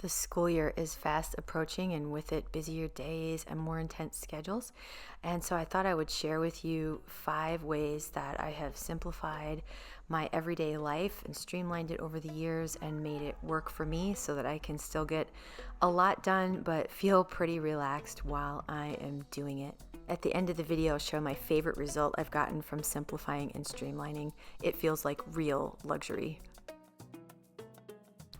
The school year is fast approaching, and with it, busier days and more intense schedules. And so I thought I would share with you 5 ways that I have simplified my everyday life and streamlined it over the years and made it work for me so that I can still get a lot done but feel pretty relaxed while I am doing it. At the end of the video, I'll show my favorite result I've gotten from simplifying and streamlining. It feels like real luxury.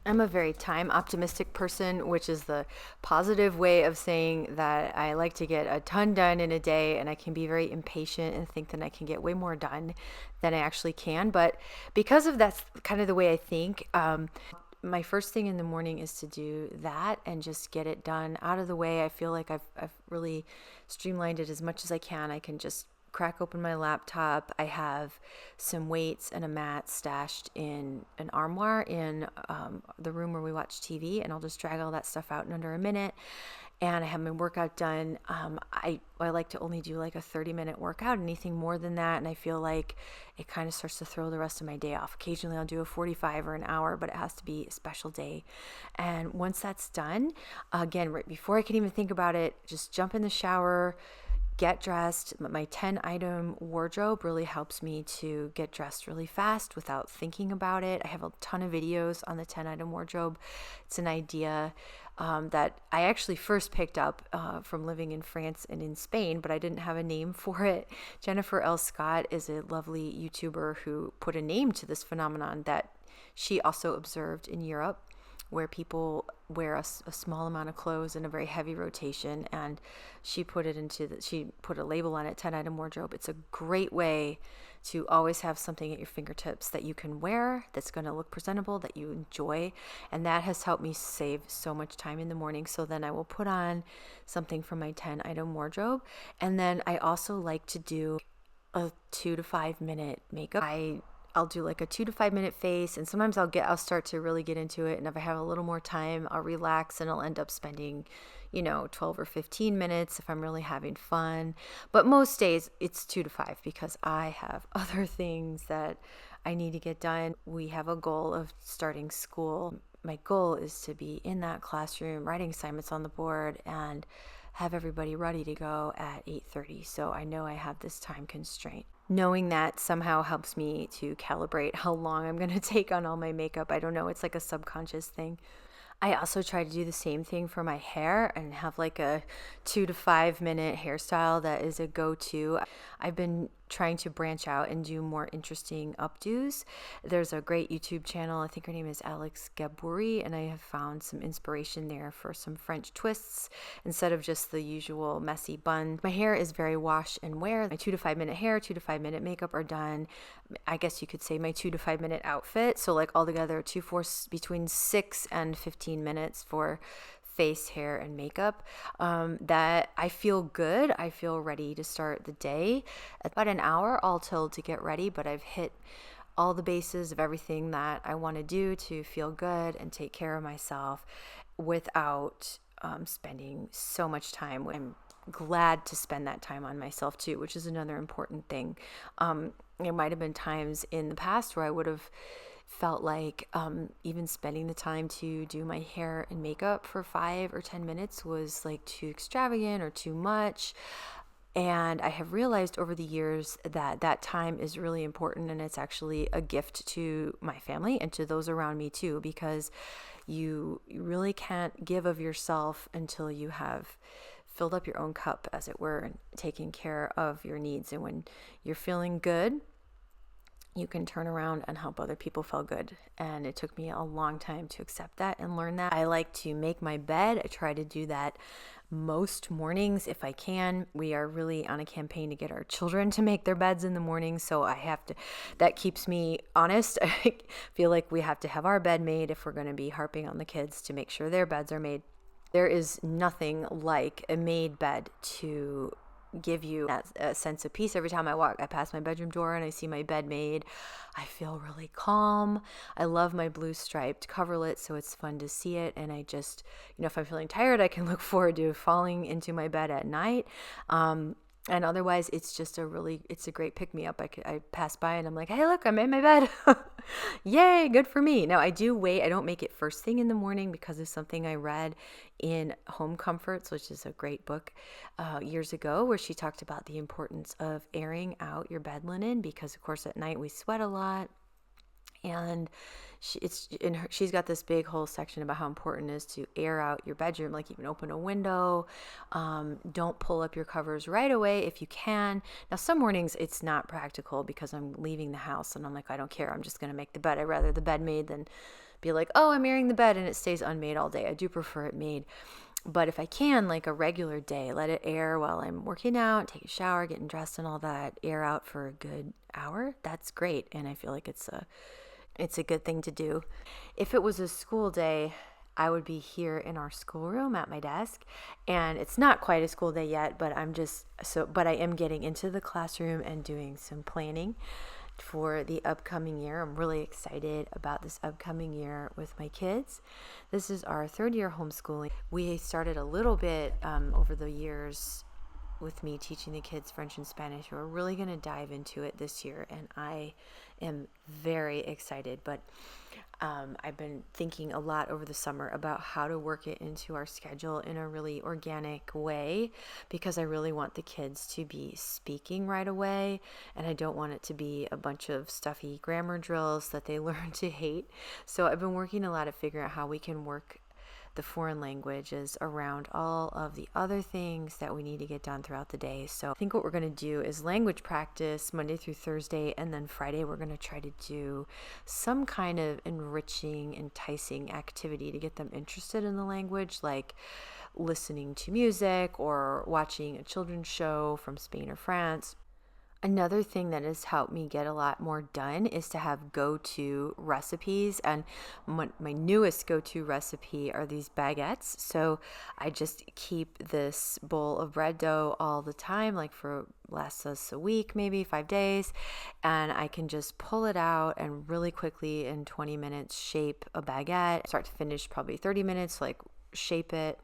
I'm a very time optimistic person, which is the positive way of saying that I like to get a ton done in a day, and I can be very impatient and think that I can get way more done than I actually can. But because of that's kind of the way I think, my first thing in the morning is to do that and just get it done out of the way. I feel like I've really streamlined it as much as I can. I can just crack open my laptop. I have some weights and a mat stashed in an armoire in the room where we watch TV, and I'll just drag all that stuff out in under a minute. And I have my workout done. I like to only do like a 30-minute workout. Anything more than that, and I feel like it kind of starts to throw the rest of my day off. Occasionally I'll do a 45 or an hour, but it has to be a special day. And once that's done, again, right before I can even think about it, just jump in the shower, get dressed. My 10-item wardrobe really helps me to get dressed really fast without thinking about it. I have a ton of videos on the 10-item wardrobe. It's an idea that I actually first picked up from living in France and in Spain, but I didn't have a name for it. Jennifer L. Scott is a lovely YouTuber who put a name to this phenomenon that she also observed in Europe, where people wear a small amount of clothes in a very heavy rotation, and she put a label on it, 10-item wardrobe. It's a great way to always have something at your fingertips that you can wear, that's going to look presentable, that you enjoy, and that has helped me save so much time in the morning. So then I will put on something from my 10-item wardrobe, and then I also like to do a 2 to 5 minute makeup. I'll do like a 2 to 5 minute face, and sometimes I'll start to really get into it, and if I have a little more time, I'll relax and I'll end up spending 12 or 15 minutes if I'm really having fun. But most days it's 2 to 5 because I have other things that I need to get done. We have a goal of starting school. My goal is to be in that classroom writing assignments on the board and have everybody ready to go at 8:30. So I know I have this time constraint. Knowing that somehow helps me to calibrate how long I'm going to take on all my makeup. I don't know. It's like a subconscious thing. I also try to do the same thing for my hair and have like a 2 to 5 minute hairstyle that is a go-to. I've been trying to branch out and do more interesting updos. There's a great YouTube channel. I think her name is Alex Gaburi, and I have found some inspiration there for some French twists instead of just the usual messy bun. My hair is very wash and wear. My 2 to 5 minute hair, 2 to 5 minute makeup are done. I guess you could say my 2 to 5 minute outfit. So like altogether between 6 and 15 minutes for face, hair, and makeup. That I feel good. I feel ready to start the day. About an hour all told to get ready, but I've hit all the bases of everything that I want to do to feel good and take care of myself without spending so much time. I'm glad to spend that time on myself too, which is another important thing. There might have been times in the past where I would have felt like even spending the time to do my hair and makeup for 5 or 10 minutes was like too extravagant or too much. And I have realized over the years that that time is really important, and it's actually a gift to my family and to those around me too, because you really can't give of yourself until you have filled up your own cup, as it were, and taking care of your needs. And when you're feeling good, you can turn around and help other people feel good. And it took me a long time to accept that and learn that. I like to make my bed. I try to do that most mornings if I can. We are really on a campaign to get our children to make their beds in the morning, so that keeps me honest. I feel like we have to have our bed made if we're going to be harping on the kids to make sure their beds are made. There is nothing like a made bed to give you that sense of peace. Every time I pass my bedroom door and I see my bed made, I feel really calm. I love my blue striped coverlet, so it's fun to see it. And I just, if I'm feeling tired, I can look forward to falling into my bed at night. And otherwise, it's a great pick me up. I pass by and I'm like, hey, look, I'm in my bed. Yay, good for me. Now, I do wait. I don't make it first thing in the morning because of something I read in Home Comforts, which is a great book years ago, where she talked about the importance of airing out your bed linen because, of course, at night we sweat a lot. And she's got this big whole section about how important it is to air out your bedroom, like even open a window. Don't pull up your covers right away if you can. Now, some mornings it's not practical because I'm leaving the house and I'm like, I don't care. I'm just going to make the bed. I'd rather the bed made than be like, oh, I'm airing the bed and it stays unmade all day. I do prefer it made. But if I can, like a regular day, let it air while I'm working out, take a shower, getting dressed and all that, air out for a good hour. That's great. And I feel like it's a good thing to do. If it was a school day, I would be here in our schoolroom at my desk, and it's not quite a school day yet, but but I am getting into the classroom and doing some planning for the upcoming year. I'm really excited about this upcoming year with my kids. This is our third year homeschooling. We started a little bit over the years with me teaching the kids French and Spanish. We're really going to dive into it this year, and I am very excited. But I've been thinking a lot over the summer about how to work it into our schedule in a really organic way, because I really want the kids to be speaking right away, and I don't want it to be a bunch of stuffy grammar drills that they learn to hate. So I've been working a lot at figuring out how we can work the foreign languages around all of the other things that we need to get done throughout the day. So I think what we're going to do is language practice Monday through Thursday, and then Friday we're going to try to do some kind of enriching, enticing activity to get them interested in the language, like listening to music or watching a children's show from Spain or France. Another thing that has helped me get a lot more done is to have go-to recipes. And my newest go-to recipe are these baguettes. So I just keep this bowl of bread dough all the time, like for lasts us a week, maybe 5 days. And I can just pull it out and really quickly in 20 minutes shape a baguette, start to finish, probably 30 minutes, like shape it.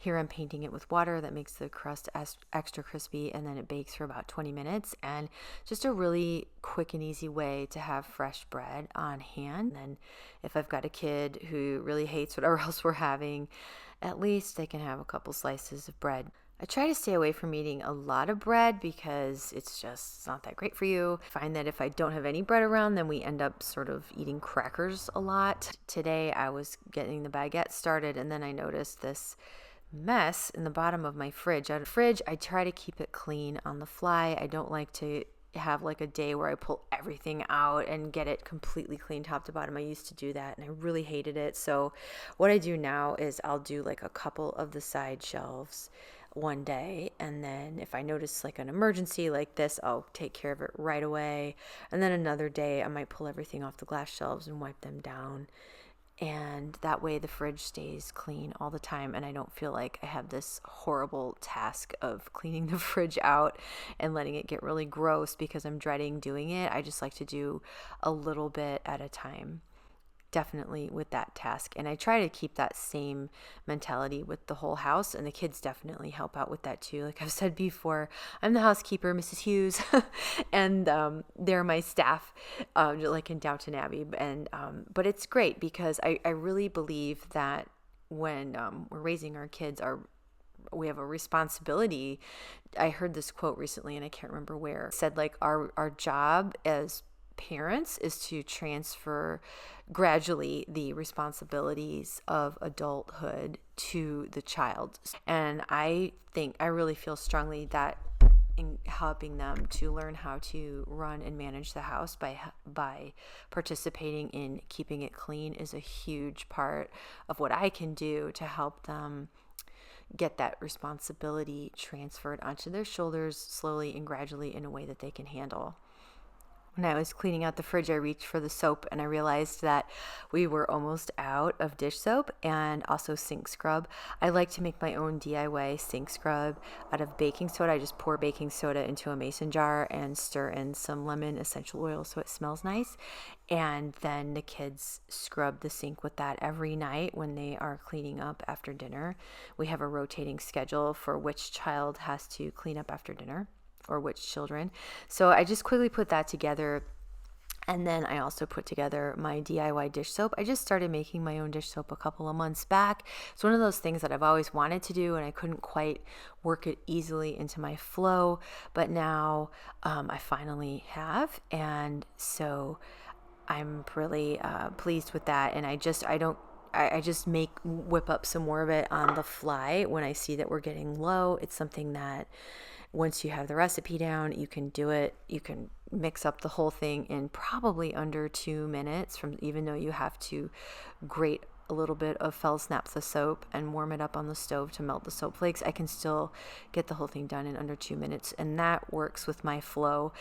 Here I'm painting it with water that makes the crust extra crispy, and then it bakes for about 20 minutes. And just a really quick and easy way to have fresh bread on hand. And then if I've got a kid who really hates whatever else we're having, at least they can have a couple slices of bread. I try to stay away from eating a lot of bread because it's not that great for you. I find that if I don't have any bread around, then we end up sort of eating crackers a lot. Today I was getting the baguette started, and then I noticed this mess in the bottom of my fridge. I try to keep it clean on the fly. I don't like to have like a day where I pull everything out and get it completely clean top to bottom. I used to do that and I really hated it. So what I do now is I'll do like a couple of the side shelves one day, and then if I notice like an emergency like this, I'll take care of it right away. And then another day I might pull everything off the glass shelves and wipe them down. And that way the fridge stays clean all the time, and I don't feel like I have this horrible task of cleaning the fridge out and letting it get really gross because I'm dreading doing it. I just like to do a little bit at a time, definitely with that task. And I try to keep that same mentality with the whole house, and the kids definitely help out with that too. Like I've said before, I'm the housekeeper, Mrs. Hughes, and they're my staff, like in Downton Abbey. And but it's great because I really believe that when we're raising our kids, we have a responsibility. I heard this quote recently, and I can't remember where. It said like our job as parents is to transfer gradually the responsibilities of adulthood to the child. And I really feel strongly that in helping them to learn how to run and manage the house by participating in keeping it clean is a huge part of what I can do to help them get that responsibility transferred onto their shoulders slowly and gradually in a way that they can handle. When I was cleaning out the fridge, I reached for the soap and I realized that we were almost out of dish soap and also sink scrub. I like to make my own DIY sink scrub out of baking soda. I just pour baking soda into a mason jar and stir in some lemon essential oil so it smells nice. And then the kids scrub the sink with that every night when they are cleaning up after dinner. We have a rotating schedule for which child has to clean up after dinner. or which children. So I just quickly put that together. And then I also put together my DIY dish soap. I just started making my own dish soap a couple of months back. It's one of those things that I've always wanted to do, and I couldn't quite work it easily into my flow. But now I finally have. And so I'm really pleased with that. And I just whip up some more of it on the fly when I see that we're getting low. It's something that once you have the recipe down, you can do it. You can mix up the whole thing in probably under 2 minutes, from even though you have to grate a little bit of fell naphtha soap and warm it up on the stove to melt the soap flakes. I can still get the whole thing done in under 2 minutes, and that works with my flow.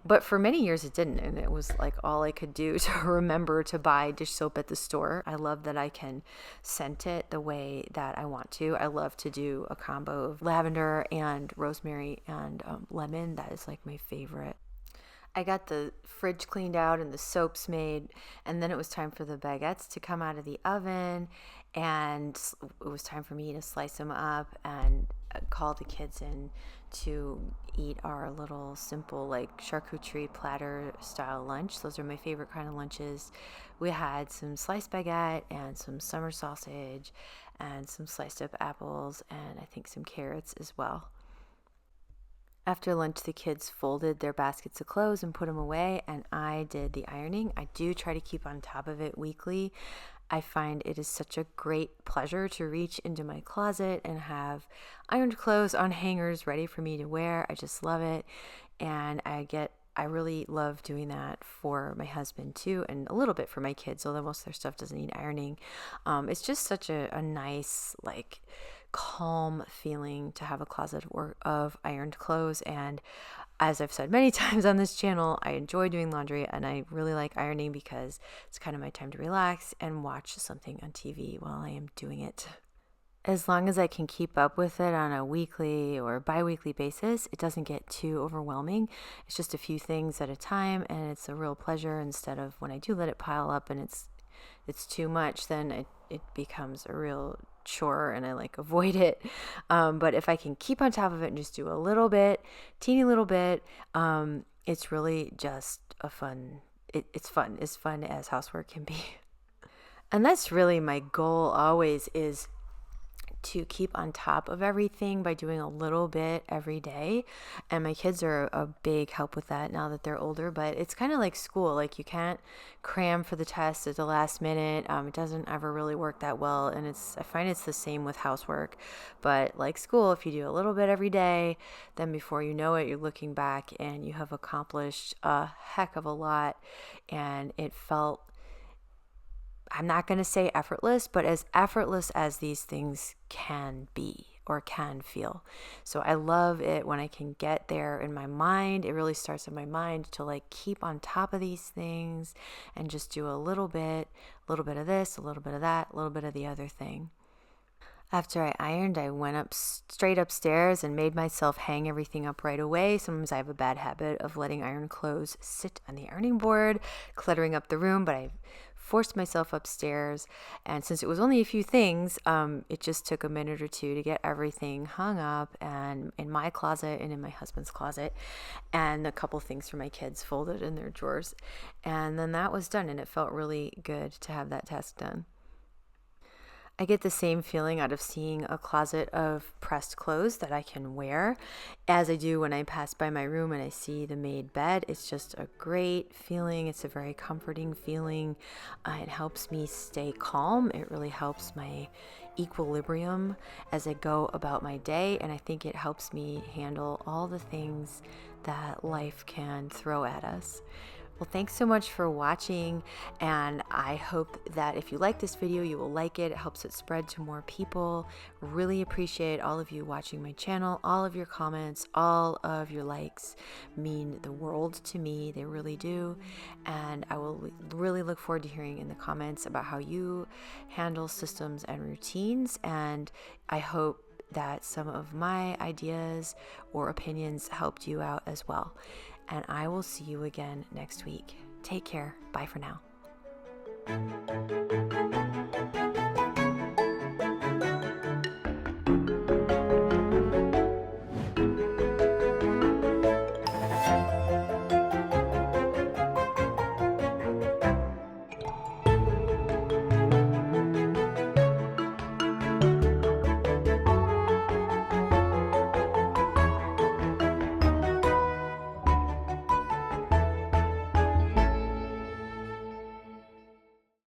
But for many years it didn't, and it was like all I could do to remember to buy dish soap at the store. I love that I can scent it the way that I want to. I love to do a combo of lavender and rosemary and lemon. That is like my favorite. I got the fridge cleaned out and the soaps made, and then it was time for the baguettes to come out of the oven, and it was time for me to slice them up and call the kids in to eat our little simple like charcuterie platter style lunch. Those are my favorite kind of lunches. We had some sliced baguette and some summer sausage and some sliced up apples and I think some carrots as well. After lunch, the kids folded their baskets of clothes and put them away, and I did the ironing. I do try to keep on top of it weekly. I find it is such a great pleasure to reach into my closet and have ironed clothes on hangers ready for me to wear. I just love it. And I really love doing that for my husband too, and a little bit for my kids, although most of their stuff doesn't need ironing. It's just such a nice, like, calm feeling to have a closet of ironed clothes. And as I've said many times on this channel, I enjoy doing laundry, and I really like ironing because it's kind of my time to relax and watch something on TV while I am doing it. As long as I can keep up with it on a weekly or bi-weekly basis, it doesn't get too overwhelming. It's just a few things at a time, and it's a real pleasure, instead of when I do let it pile up and it's too much, then it becomes a real chore and I like avoid it. But if I can keep on top of it and just do a little bit, teeny little bit, it's really just it's fun, as fun as housework can be. And that's really my goal always, is to keep on top of everything by doing a little bit every day. And my kids are a big help with that now that they're older, but it's kind of like school. Like, you can't cram for the test at the last minute. It doesn't ever really work that well. And I find it's the same with housework, but like school, if you do a little bit every day, then before you know it, you're looking back and you have accomplished a heck of a lot. And it felt, I'm not going to say effortless, but as effortless as these things can be or can feel. So I love it when I can get there in my mind. It really starts in my mind to like keep on top of these things and just do a little bit of this, a little bit of that, a little bit of the other thing. After I ironed, I went straight upstairs and made myself hang everything up right away. Sometimes I have a bad habit of letting iron clothes sit on the ironing board, cluttering up the room, but I forced myself upstairs. And since it was only a few things, it just took a minute or two to get everything hung up and in my closet and in my husband's closet, and a couple things for my kids folded in their drawers. And then that was done, and it felt really good to have that task done. I get the same feeling out of seeing a closet of pressed clothes that I can wear as I do when I pass by my room and I see the made bed. It's just a great feeling. It's a very comforting feeling. It helps me stay calm. It really helps my equilibrium as I go about my day. And I think it helps me handle all the things that life can throw at us. Well, thanks so much for watching, and I hope that if you like this video, you will like it. It helps it spread to more people. Really appreciate all of you watching my channel. All of your comments, all of your likes mean the world to me. They really do. And I will really look forward to hearing in the comments about how you handle systems and routines. And I hope that some of my ideas or opinions helped you out as well. And I will see you again next week. Take care. Bye for now.